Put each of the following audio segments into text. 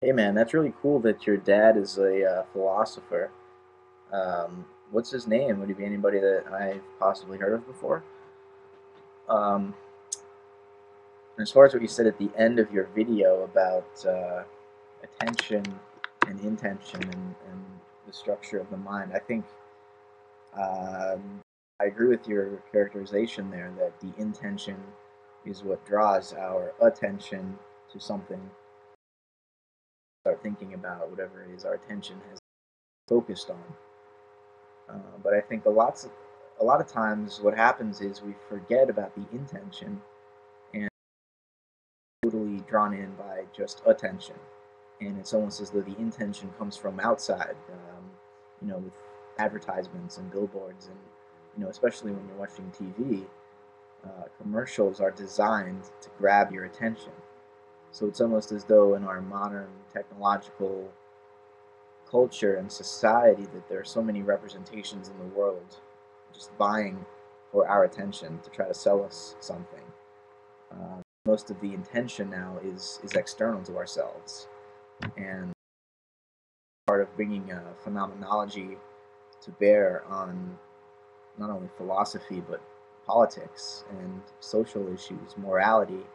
Hey man, that's really cool that your dad is a philosopher. What's his name? Would he be anybody that I've possibly heard of before? Um, as far as what you said at the end of your video about attention and intention and the structure of the mind, I think I agree with your characterization there that the intention is what draws our attention to something. Start thinking about whatever it is our attention has focused on. But I think a lot of times what happens is we forget about the intention and totally drawn in by just attention. And it's almost as though the intention comes from outside, with advertisements and billboards, and especially when you're watching TV, commercials are designed to grab your attention. So it's almost as though in our modern technological culture and society that there are so many representations in the world just vying for our attention to try to sell us something. Most of the intention now is external to ourselves, and part of bringing phenomenology to bear on not only philosophy but politics and social issues, morality,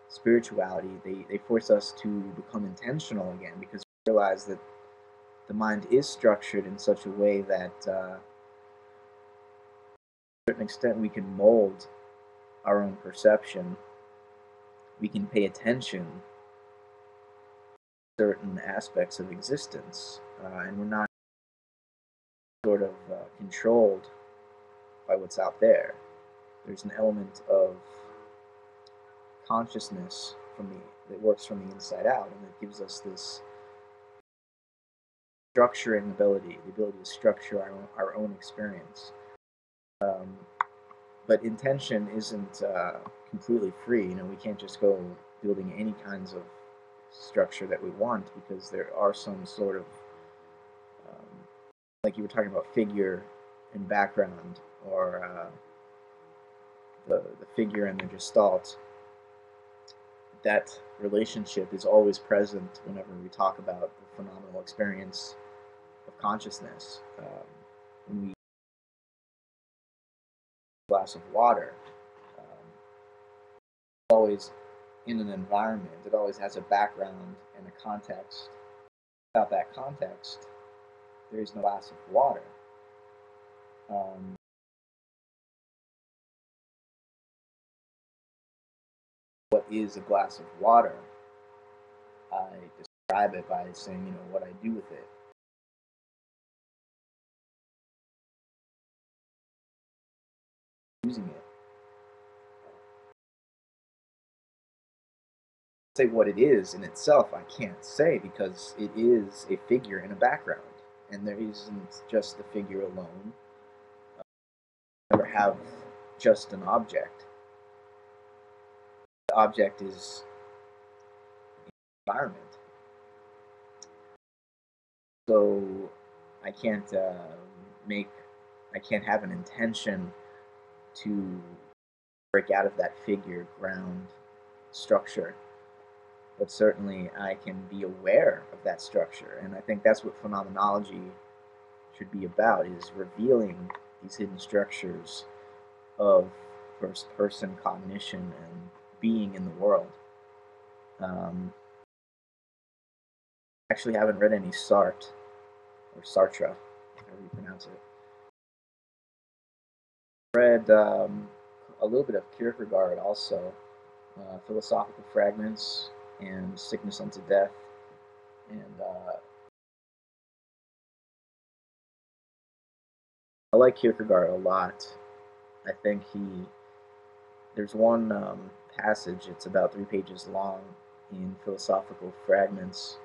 spirituality. They force us to become intentional again because we realize that the mind is structured in such a way that certain extent we can mold our own perception. We can pay attention to certain aspects of existence, and we're not sort of controlled by what's out there. There's an element of consciousness that works from the inside out, and that gives us this structuring ability, the ability to structure our own experience. Um, but intention isn't completely free. We can't just go building any kinds of structure that we want because there are some sort of um, like you were talking about figure and background, or the figure and the gestalt. That relationship is always present whenever we talk about the phenomenal experience of consciousness. When we glass of water, um, always in an environment. It always has a background and a context. Without that context, there is no glass of water. Um, what is a glass of water? I describe it by saying, what I do with it, using it. Say what it is in itself, I can't say because it is a figure in a background, and there isn't just the figure alone. Never have just an object. The object is the environment. So I can't make, I can't have an intention to break out of that figure ground structure, but certainly I can be aware of that structure. And I think that's what phenomenology should be about, is revealing these hidden structures of first person cognition and being in the world. Actually haven't read any Sartre or Sartre, however you pronounce it. Read a little bit of Kierkegaard also, Philosophical Fragments and Sickness Unto Death. And I like Kierkegaard a lot. I think there's one passage, it's about 3 pages long, in Philosophical Fragments,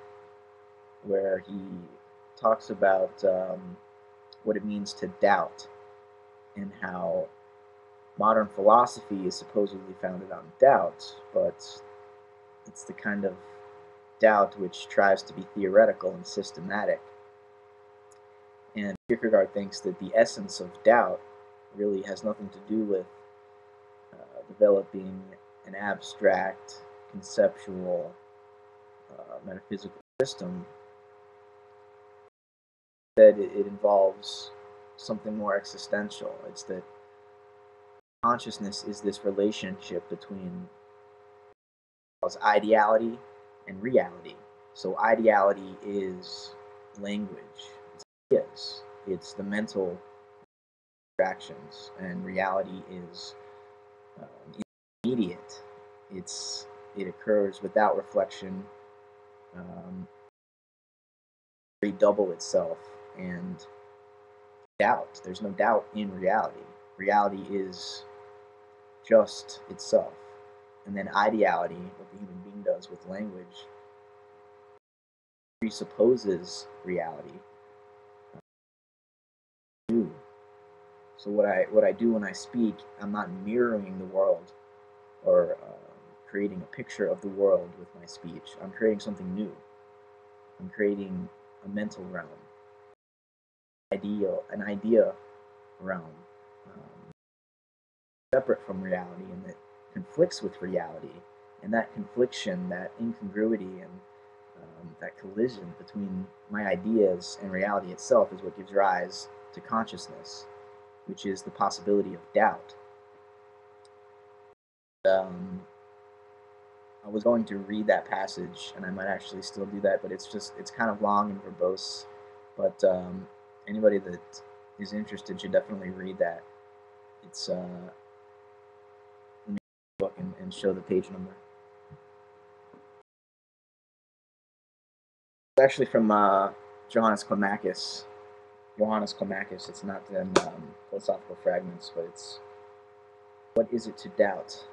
where he talks about what it means to doubt and how modern philosophy is supposedly founded on doubt, but it's the kind of doubt which tries to be theoretical and systematic. And Kierkegaard thinks that the essence of doubt really has nothing to do with developing an abstract, conceptual, metaphysical system, that it involves something more existential. It's that consciousness is this relationship between ideality and reality. So ideality is language, it's ideas, it's the mental abstractions, and reality is immediate. It occurs without reflection, um, redouble itself, and doubt. There's no doubt in reality. Reality is just itself. And then ideality, what the human being does with language, presupposes reality. So what I do when I speak, I'm not mirroring the world or creating a picture of the world with my speech. I'm creating something new. I'm creating a mental realm, an idea realm, um, separate from reality and that conflicts with reality. And that confliction, that incongruity, and that collision between my ideas and reality itself is what gives rise to consciousness, which is the possibility of doubt. Um, I was going to read that passage, and I might actually still do that, but it's kind of long and verbose. But anybody that is interested should definitely read that. It's let me book and show the page number. It's actually from Johannes Climacus. Johannes Climacus. It's not in Philosophical Fragments, but it's What Is It to Doubt?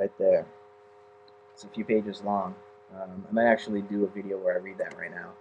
Right there. It's a few pages long. I might actually do a video where I read that right now.